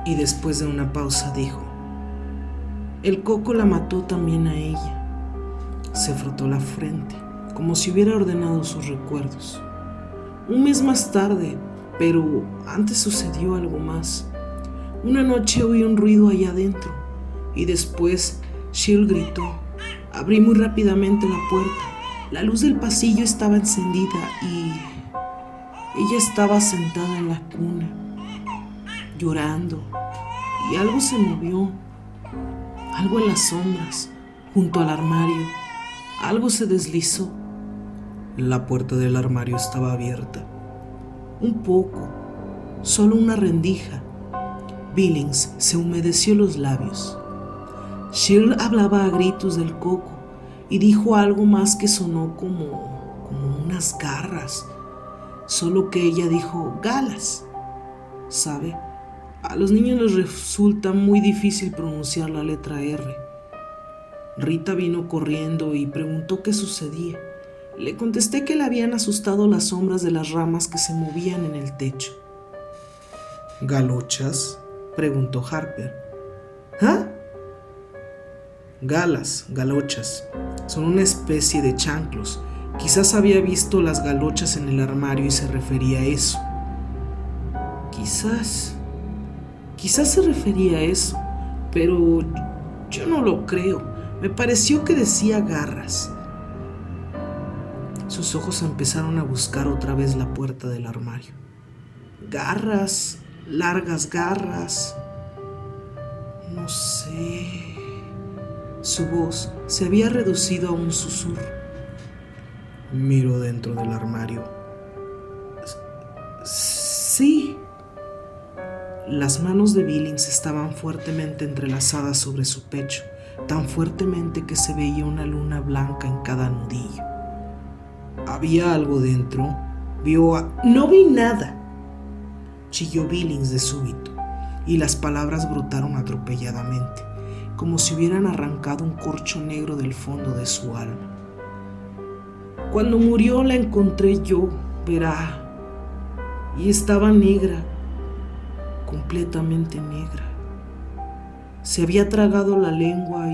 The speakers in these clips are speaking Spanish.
y después de una pausa dijo: el coco la mató también a ella. Se frotó la frente, como si hubiera ordenado sus recuerdos. Un mes más tarde, pero antes sucedió algo más. Una noche oí un ruido allá adentro y después Sheryl gritó. Abrí muy rápidamente la puerta. La luz del pasillo estaba encendida y ella estaba sentada en la cuna, llorando, y algo se movió, algo en las sombras, junto al armario. Algo se deslizó. La puerta del armario estaba abierta. Un poco, solo una rendija. Billings se humedeció los labios. Sheryl hablaba a gritos del coco y dijo algo más que sonó como unas garras, solo que ella dijo galas. ¿Sabe? A los niños les resulta muy difícil pronunciar la letra R. Rita vino corriendo y preguntó qué sucedía. Le contesté que le habían asustado las sombras de las ramas que se movían en el techo. ¿Galochas?, preguntó Harper. ¿Ah? Galochas. Son una especie de chanclos. Quizás había visto las galochas en el armario y se refería a eso. Quizás se refería a eso, pero yo no lo creo. Me pareció que decía garras. Sus ojos empezaron a buscar otra vez la puerta del armario. Garras, largas garras. No sé. Su voz se había reducido a un susurro. Miró dentro del armario. Sí. Las manos de Billings estaban fuertemente entrelazadas sobre su pecho, tan fuertemente que se veía una luna blanca en cada nudillo. ¿Había algo dentro? No vi nada, chilló Billings de súbito, y las palabras brotaron atropelladamente, como si hubieran arrancado un corcho negro del fondo de su alma. Cuando murió la encontré yo, verá, y estaba negra, completamente negra. Se había tragado la lengua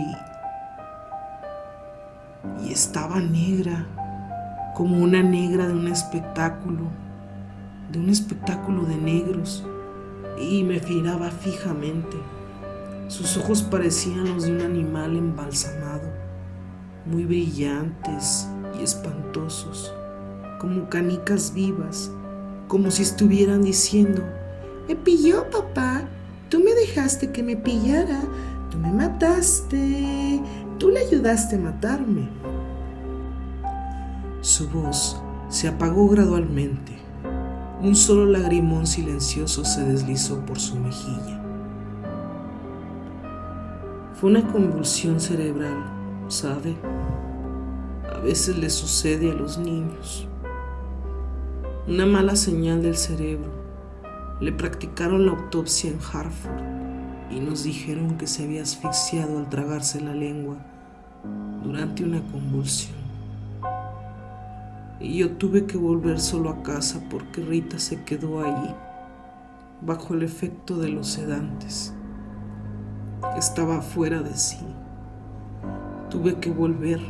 y estaba negra, como una negra de un espectáculo de negros, y me miraba fijamente. Sus ojos parecían los de un animal embalsamado, muy brillantes y espantosos, como canicas vivas, como si estuvieran diciendo: me pilló, papá, tú me dejaste que me pillara, tú me mataste, tú le ayudaste a matarme. Su voz se apagó gradualmente. Un solo lagrimón silencioso se deslizó por su mejilla. Fue una convulsión cerebral, ¿sabe? A veces le sucede a los niños. Una mala señal del cerebro. Le practicaron la autopsia en Hartford y nos dijeron que se había asfixiado al tragarse la lengua durante una convulsión. Y yo tuve que volver solo a casa porque Rita se quedó allí, bajo el efecto de los sedantes. Estaba fuera de sí. Tuve que volver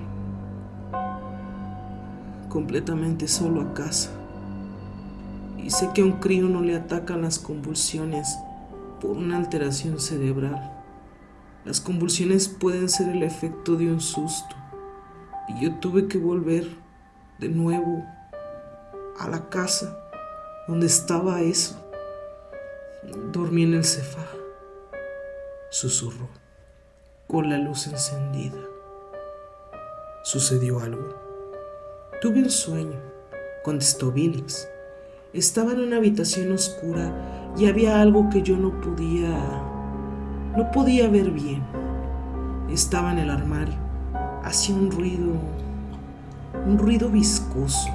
completamente solo a casa. Y sé que a un crío no le atacan las convulsiones por una alteración cerebral. Las convulsiones pueden ser el efecto de un susto. Y yo tuve que volver de nuevo a la casa donde estaba eso. Dormí en el sofá, susurró, con la luz encendida. ¿Sucedió algo? Tuve un sueño, contestó Billings. Estaba en una habitación oscura y había algo que yo no podía ver bien. Estaba en el armario. Hacía un ruido viscoso.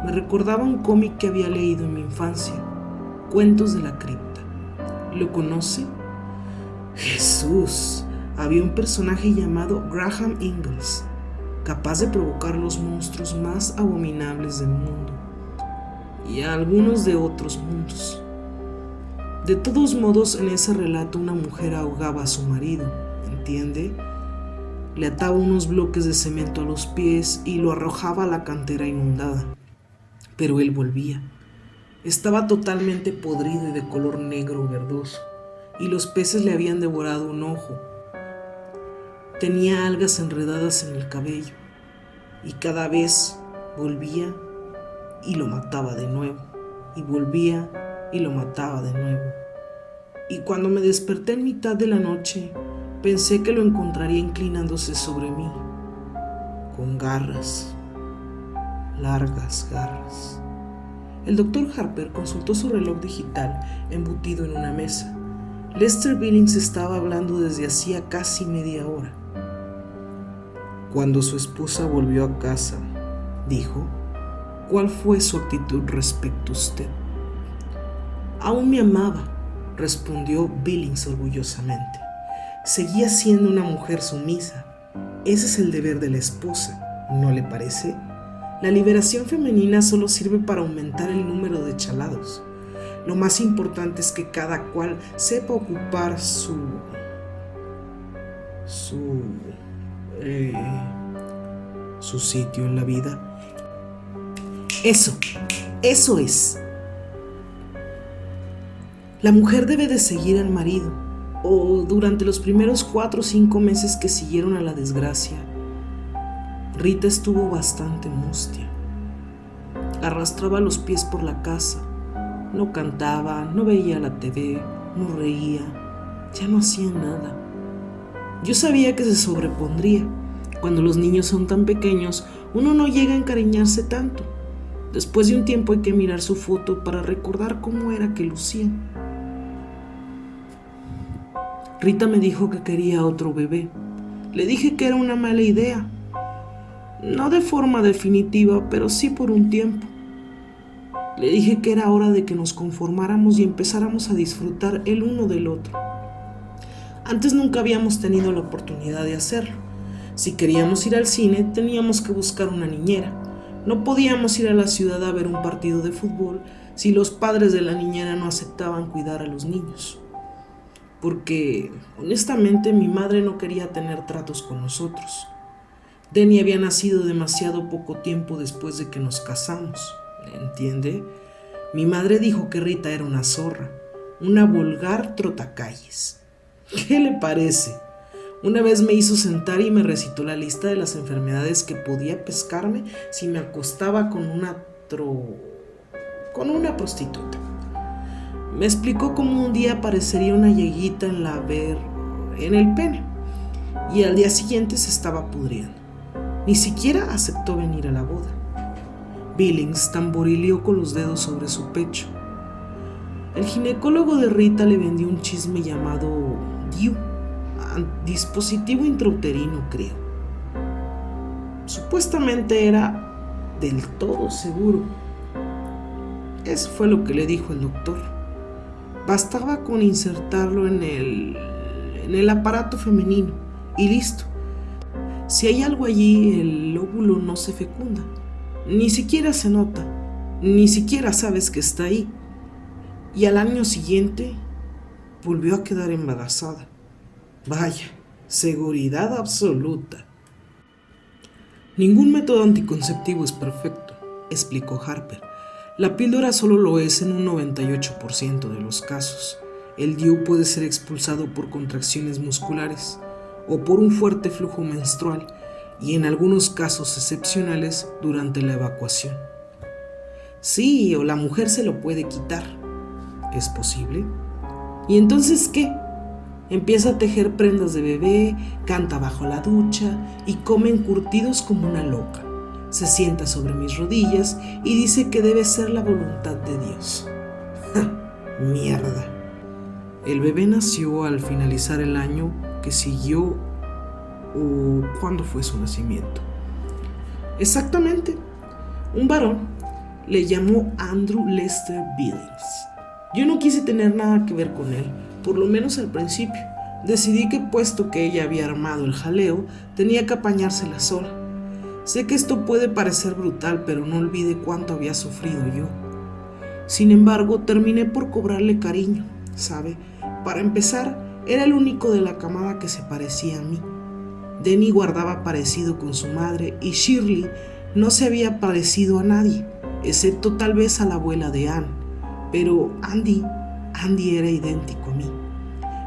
Me recordaba un cómic que había leído en mi infancia, Cuentos de la Cripta. ¿Lo conoce? Jesús, había un personaje llamado Graham Ingalls, capaz de provocar los monstruos más abominables del mundo y a algunos de otros mundos. De todos modos, en ese relato una mujer ahogaba a su marido, ¿entiende? Le ataba unos bloques de cemento a los pies y lo arrojaba a la cantera inundada. Pero él volvía. Estaba totalmente podrido y de color negro verdoso, y los peces le habían devorado un ojo. Tenía algas enredadas en el cabello, y cada vez volvía y lo mataba de nuevo, y volvía y lo mataba de nuevo. Y cuando me desperté en mitad de la noche, pensé que lo encontraría inclinándose sobre mí, con garras, largas garras. El doctor Harper consultó su reloj digital embutido en una mesa. Lester Billings estaba hablando desde hacía casi media hora. Cuando su esposa volvió a casa, dijo, ¿cuál fue su actitud respecto a usted? Aún me amaba, respondió Billings orgullosamente. Seguía siendo una mujer sumisa. Ese es el deber de la esposa, ¿no le parece? La liberación femenina solo sirve para aumentar el número de chalados. Lo más importante es que cada cual sepa ocupar su sitio en la vida. Eso es. La mujer debe de seguir al marido, o durante los primeros 4 o 5 meses que siguieron a la desgracia, Rita estuvo bastante mustia. Arrastraba los pies por la casa, no cantaba, no veía la TV, no reía, ya no hacía nada. Yo sabía que se sobrepondría. Cuando los niños son tan pequeños, uno no llega a encariñarse tanto. Después de un tiempo hay que mirar su foto para recordar cómo era que lucía. Rita me dijo que quería otro bebé. Le dije que era una mala idea. No de forma definitiva, pero sí por un tiempo. Le dije que era hora de que nos conformáramos y empezáramos a disfrutar el uno del otro. Antes nunca habíamos tenido la oportunidad de hacerlo. Si queríamos ir al cine, teníamos que buscar una niñera. No podíamos ir a la ciudad a ver un partido de fútbol si los padres de la niñera no aceptaban cuidar a los niños. Porque, honestamente, mi madre no quería tener tratos con nosotros. Denny había nacido demasiado poco tiempo después de que nos casamos, ¿entiende? Mi madre dijo que Rita era una zorra, una vulgar trotacalles. ¿Qué le parece? Una vez me hizo sentar y me recitó la lista de las enfermedades que podía pescarme si me acostaba con una prostituta. Me explicó cómo un día aparecería una llaguita en el pene, y al día siguiente se estaba pudriendo. Ni siquiera aceptó venir a la boda. Billings tamborileó con los dedos sobre su pecho. El ginecólogo de Rita le vendió un chisme llamado DIU, dispositivo intrauterino, creo. Supuestamente era del todo seguro. Eso fue lo que le dijo el doctor. Bastaba con insertarlo en el aparato femenino y listo. Si hay algo allí, el óvulo no se fecunda. Ni siquiera se nota, ni siquiera sabes que está ahí. Y al año siguiente volvió a quedar embarazada. Vaya, seguridad absoluta. Ningún método anticonceptivo es perfecto, explicó Harper. La píldora solo lo es en un 98% de los casos. El DIU puede ser expulsado por contracciones musculares o por un fuerte flujo menstrual y en algunos casos excepcionales durante la evacuación. Sí, o la mujer se lo puede quitar. ¿Es posible? ¿Y entonces qué? Empieza a tejer prendas de bebé, canta bajo la ducha y come encurtidos como una loca. Se sienta sobre mis rodillas y dice que debe ser la voluntad de Dios. ¡Ja! ¡Mierda! El bebé nació al finalizar el año que siguió, o ¿cuándo fue su nacimiento? Exactamente, un varón. Le llamó Andrew Lester Billings. Yo no quise tener nada que ver con él, por lo menos al principio. Decidí que puesto que ella había armado el jaleo, tenía que apañársela sola. Sé que esto puede parecer brutal, pero no olvide cuánto había sufrido yo. Sin embargo, terminé por cobrarle cariño. ¿sabe? Para empezar, era el único de la camada que se parecía a mí. Denny guardaba parecido con su madre y Shirley no se había parecido a nadie, excepto tal vez a la abuela de Anne. Pero Andy era idéntico a mí.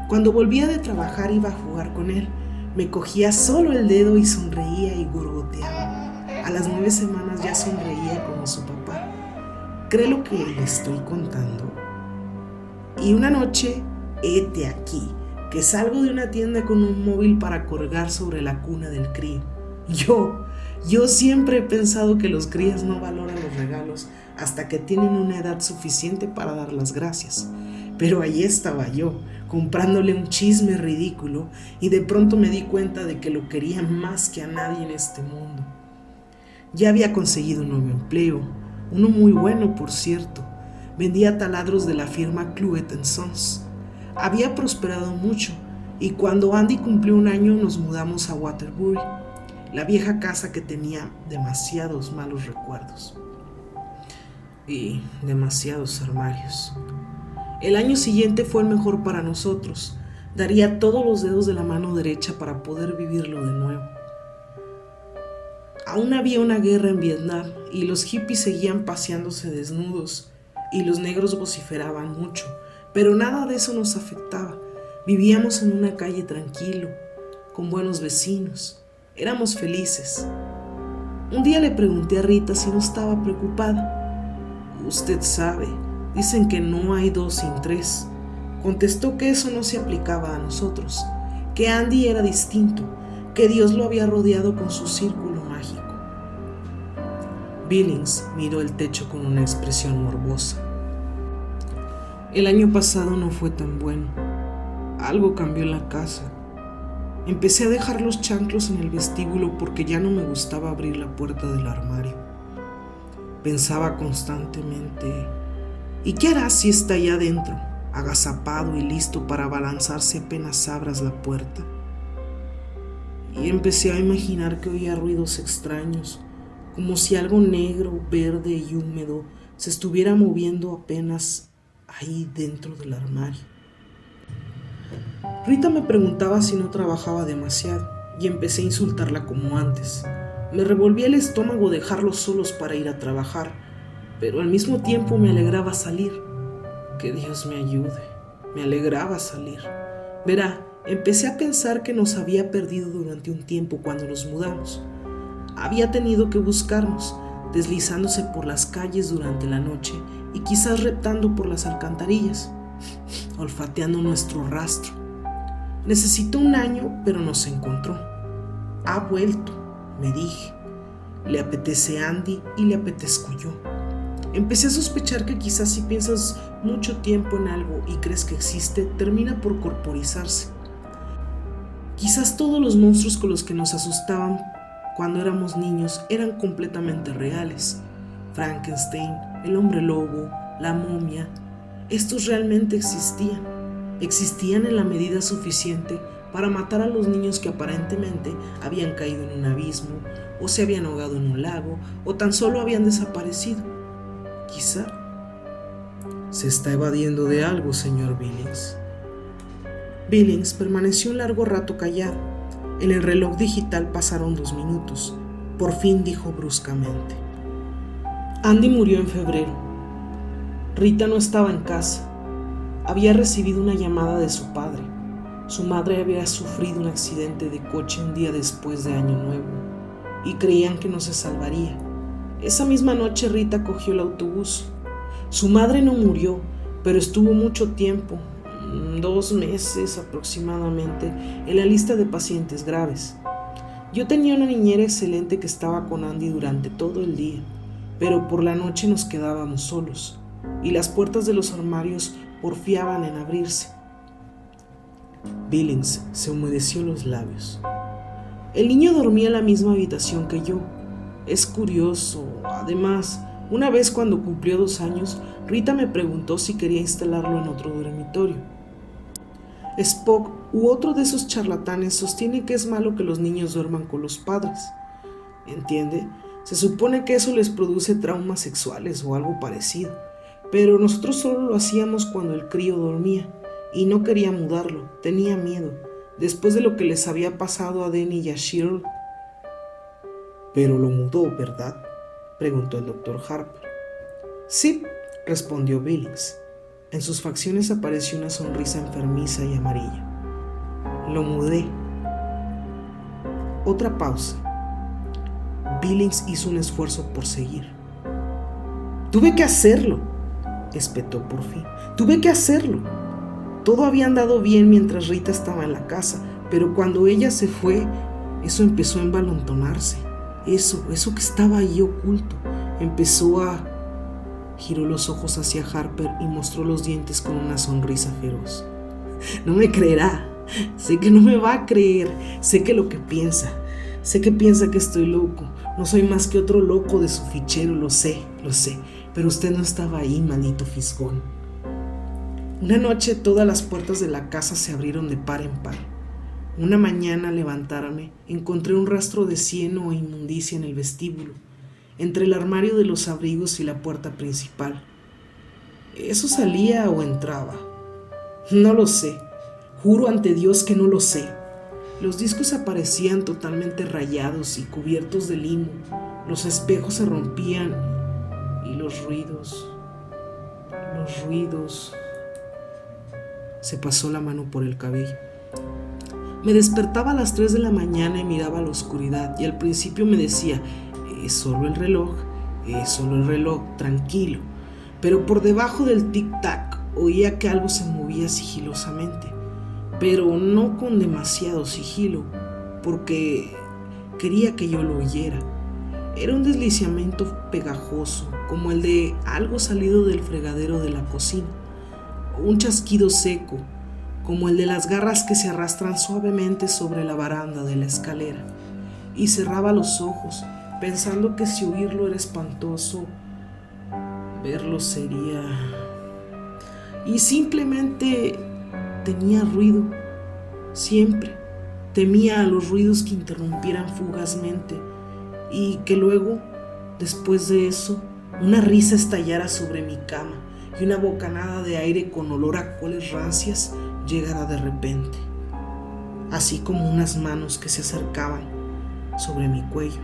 Cuando volvía de trabajar iba a jugar con él. Me cogía solo el dedo y sonreía y gorgoteaba. A las 9 semanas ya sonreía como su papá. ¿Cree lo que le estoy contando? Y una noche, hete aquí, que salgo de una tienda con un móvil para colgar sobre la cuna del crío. Yo siempre he pensado que los críos no valoran los regalos hasta que tienen una edad suficiente para dar las gracias. Pero ahí estaba yo, comprándole un chisme ridículo, y de pronto me di cuenta de que lo quería más que a nadie en este mundo. Ya había conseguido un nuevo empleo, uno muy bueno, por cierto. Vendía taladros de la firma Cluet & Sons. Había prosperado mucho, y cuando Andy cumplió 1 año nos mudamos a Waterbury, la vieja casa que tenía demasiados malos recuerdos y demasiados armarios. El año siguiente fue el mejor para nosotros. Daría todos los dedos de la mano derecha para poder vivirlo de nuevo. Aún había una guerra en Vietnam y los hippies seguían paseándose desnudos y los negros vociferaban mucho, pero nada de eso nos afectaba. Vivíamos en una calle tranquilo, con buenos vecinos. Éramos felices. Un día le pregunté a Rita si no estaba preocupada. Usted sabe, dicen que no hay 2 sin 3. Contestó que eso no se aplicaba a nosotros, que Andy era distinto, que Dios lo había rodeado con su círculo mágico. Billings miró el techo con una expresión morbosa. El año pasado no fue tan bueno. Algo cambió en la casa. Empecé a dejar los chanclos en el vestíbulo porque ya no me gustaba abrir la puerta del armario. Pensaba constantemente, ¿y qué harás si está allá adentro, agazapado y listo para abalanzarse apenas abras la puerta? Y empecé a imaginar que oía ruidos extraños, como si algo negro, verde y húmedo se estuviera moviendo apenas ahí dentro del armario. Rita me preguntaba si no trabajaba demasiado y empecé a insultarla como antes. Me revolvía el estómago dejarlos solos para ir a trabajar, pero al mismo tiempo me alegraba salir. Que Dios me ayude, me alegraba salir. Verá, empecé a pensar que nos había perdido durante un tiempo cuando nos mudamos. Había tenido que buscarnos, deslizándose por las calles durante la noche y quizás reptando por las alcantarillas, olfateando nuestro rastro. Necesitó 1 año, pero nos encontró. Ha vuelto, me dije. Le apetece Andy y le apetezco yo. Empecé a sospechar que quizás si piensas mucho tiempo en algo y crees que existe, termina por corporizarse. Quizás todos los monstruos con los que nos asustaban cuando éramos niños eran completamente reales. Frankenstein, el hombre lobo, la momia, estos realmente existían. Existían en la medida suficiente para matar a los niños que aparentemente habían caído en un abismo, o se habían ahogado en un lago, o tan solo habían desaparecido. Quizá se está evadiendo de algo, señor Billings. Billings permaneció un largo rato callado. En el reloj digital pasaron 2 minutos. Por fin dijo bruscamente: Andy murió en febrero. Rita no estaba en casa. Había recibido una llamada de su padre. Su madre había sufrido un accidente de coche un día después de Año Nuevo y creían que no se salvaría. Esa misma noche Rita cogió el autobús. Su madre no murió, pero estuvo mucho tiempo, 2 meses aproximadamente, en la lista de pacientes graves. Yo tenía una niñera excelente que estaba con Andy durante todo el día, pero por la noche nos quedábamos solos y las puertas de los armarios porfiaban en abrirse. Billings se humedeció los labios. El niño dormía en la misma habitación que yo. Es curioso, además, una vez cuando cumplió 2 años, Rita me preguntó si quería instalarlo en otro dormitorio. Spock u otro de esos charlatanes sostiene que es malo que los niños duerman con los padres. ¿Entiende? Se supone que eso les produce traumas sexuales o algo parecido, pero nosotros solo lo hacíamos cuando el crío dormía, y no quería mudarlo, tenía miedo, después de lo que les había pasado a Denny y a Shirl. «Pero lo mudó, ¿verdad?», preguntó el doctor Harper. «Sí», respondió Billings. En sus facciones apareció una sonrisa enfermiza y amarilla. «Lo mudé». Otra pausa. Billings hizo un esfuerzo por seguir. «Tuve que hacerlo», espetó por fin. «Tuve que hacerlo. Todo había andado bien mientras Rita estaba en la casa, pero cuando ella se fue, eso empezó a envalentonarse. Eso que estaba ahí oculto, empezó a...». Giró los ojos hacia Harper y mostró los dientes con una sonrisa feroz. «No me creerá. Sé que no me va a creer. Sé que lo que piensa. Sé que piensa que estoy loco. No soy más que otro loco de su fichero, lo sé. Pero usted no estaba ahí, maldito fisgón». Una noche todas las puertas de la casa se abrieron de par en par. Una mañana al levantarme, encontré un rastro de cieno e inmundicia en el vestíbulo, entre el armario de los abrigos y la puerta principal. ¿Eso salía o entraba? No lo sé. Juro ante Dios que no lo sé. Los discos aparecían totalmente rayados y cubiertos de limo. Los espejos se rompían y los ruidos... Se pasó la mano por el cabello. Me despertaba a las 3 de la mañana y miraba a la oscuridad, y al principio me decía, es solo el reloj, tranquilo. Pero por debajo del tic-tac oía que algo se movía sigilosamente, pero no con demasiado sigilo, porque quería que yo lo oyera. Era un deslizamiento pegajoso, como el de algo salido del fregadero de la cocina, o un chasquido seco, como el de las garras que se arrastran suavemente sobre la baranda de la escalera. Y cerraba los ojos, pensando que si oírlo era espantoso, verlo sería... Y simplemente tenía ruido, siempre. Temía a los ruidos que interrumpieran fugazmente y que luego, después de eso, una risa estallara sobre mi cama y una bocanada de aire con olor a coles rancias llegara de repente, así como unas manos que se acercaban sobre mi cuello.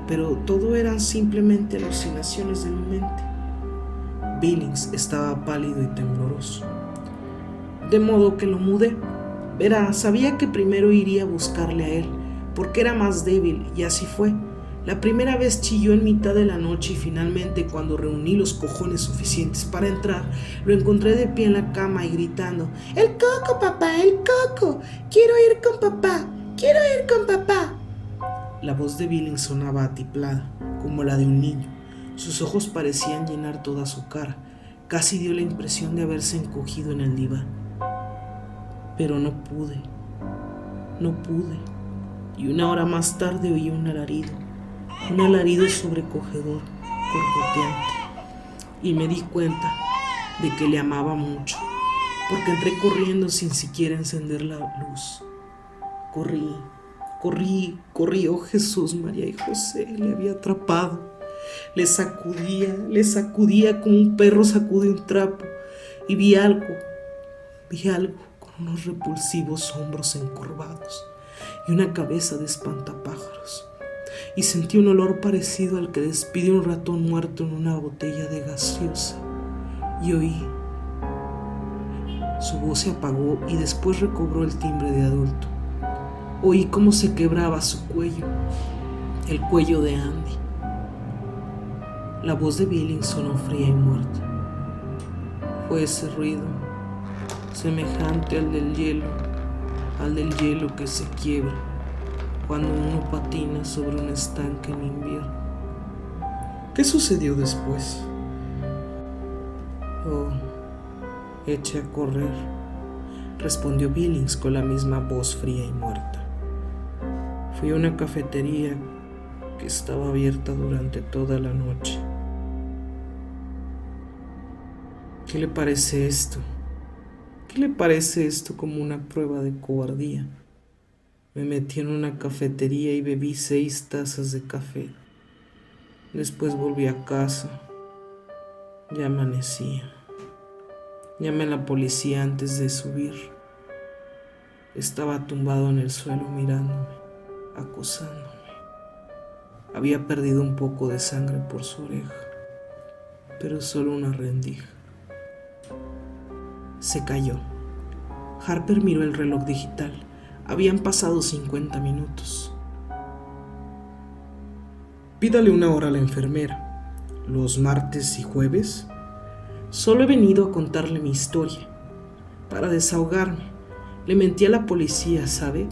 Pero todo eran simplemente alucinaciones de mi mente. Billings estaba pálido y tembloroso, de modo que lo mudé. Verá, sabía que primero iría a buscarle a él, porque era más débil, y así fue. La primera vez chilló en mitad de la noche y finalmente, cuando reuní los cojones suficientes para entrar, lo encontré de pie en la cama y gritando, «¡El coco, papá, el coco! ¡Quiero ir con papá! ¡Quiero ir con papá!». La voz de Billings sonaba atiplada, como la de un niño. Sus ojos parecían llenar toda su cara. Casi dio la impresión de haberse encogido en el diván. Pero no pude. Y una hora más tarde oí un alarido sobrecogedor, gorgoteante, y me di cuenta de que le amaba mucho, porque entré corriendo sin siquiera encender la luz. Corrí, oh Jesús, María y José, le había atrapado. Le sacudía como un perro sacude un trapo, y vi algo con unos repulsivos hombros encorvados y una cabeza de espantapájaros, y sentí un olor parecido al que despide un ratón muerto en una botella de gaseosa, y oí. Su voz se apagó y después recobró el timbre de adulto. Oí cómo se quebraba su cuello, el cuello de Andy. La voz de Billings sonó fría y muerta. Fue ese ruido, semejante al del hielo que se quiebra cuando uno patina sobre un estanque en invierno. ¿Qué sucedió después? Oh, eché a correr, respondió Billings con la misma voz fría y muerta. Fui a una cafetería que estaba abierta durante toda la noche. ¿Qué le parece esto? ¿Qué le parece esto como una prueba de cobardía? Me metí en una cafetería y bebí 6 tazas de café. Después volví a casa. Ya amanecía. Llamé a la policía antes de subir. Estaba tumbado en el suelo mirándome, acosándome. Había perdido un poco de sangre por su oreja, pero solo una rendija. Se cayó. Harper miró el reloj digital. Habían pasado 50 minutos. Pídale una hora a la enfermera. ¿Los martes y jueves? Solo he venido a contarle mi historia, para desahogarme. Le mentí a la policía, ¿sabe?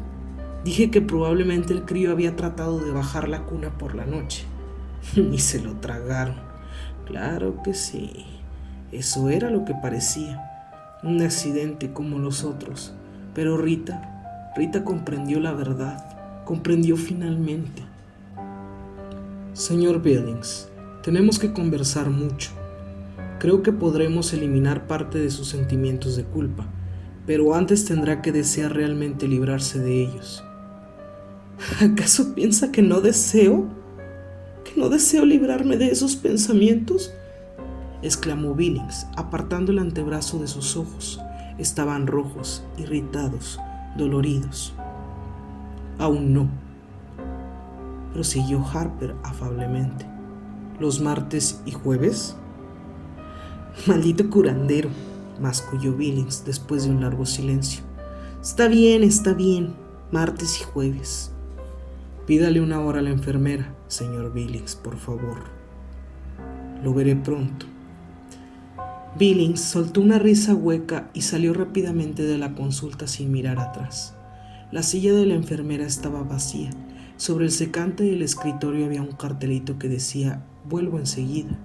Dije que probablemente el crío había tratado de bajar la cuna por la noche. Y se lo tragaron. Claro que sí. Eso era lo que parecía. Un accidente como los otros. Pero Rita comprendió la verdad. Comprendió finalmente. Señor Billings, tenemos que conversar mucho. Creo que podremos eliminar parte de sus sentimientos de culpa, pero antes tendrá que desear realmente librarse de ellos. ¿Acaso piensa que no deseo? ¿Que no deseo librarme de esos pensamientos? Exclamó Billings, apartando el antebrazo de sus ojos. Estaban rojos, irritados, doloridos. Aún no, prosiguió Harper afablemente. ¿Los martes y jueves? Maldito curandero, masculló Billings después de un largo silencio. Está bien, martes y jueves. Pídale una hora a la enfermera, señor Billings, por favor. Lo veré pronto. Billings soltó una risa hueca y salió rápidamente de la consulta sin mirar atrás. La silla de la enfermera estaba vacía. Sobre el secante del escritorio había un cartelito que decía: vuelvo enseguida.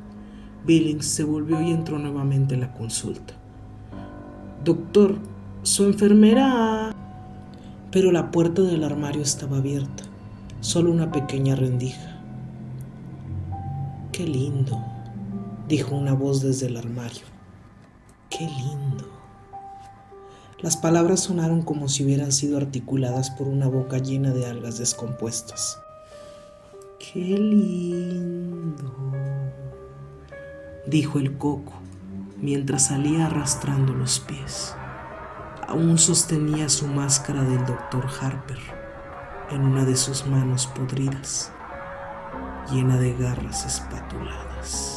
Billings se volvió y entró nuevamente en la consulta. Doctor, su enfermera... Pero la puerta del armario estaba abierta, solo una pequeña rendija. Qué lindo, dijo una voz desde el armario. Qué lindo. Las palabras sonaron como si hubieran sido articuladas por una boca llena de algas descompuestas. Qué lindo, dijo el coco, mientras salía arrastrando los pies. Aún sostenía su máscara del Dr. Harper en una de sus manos podridas, llena de garras espatuladas.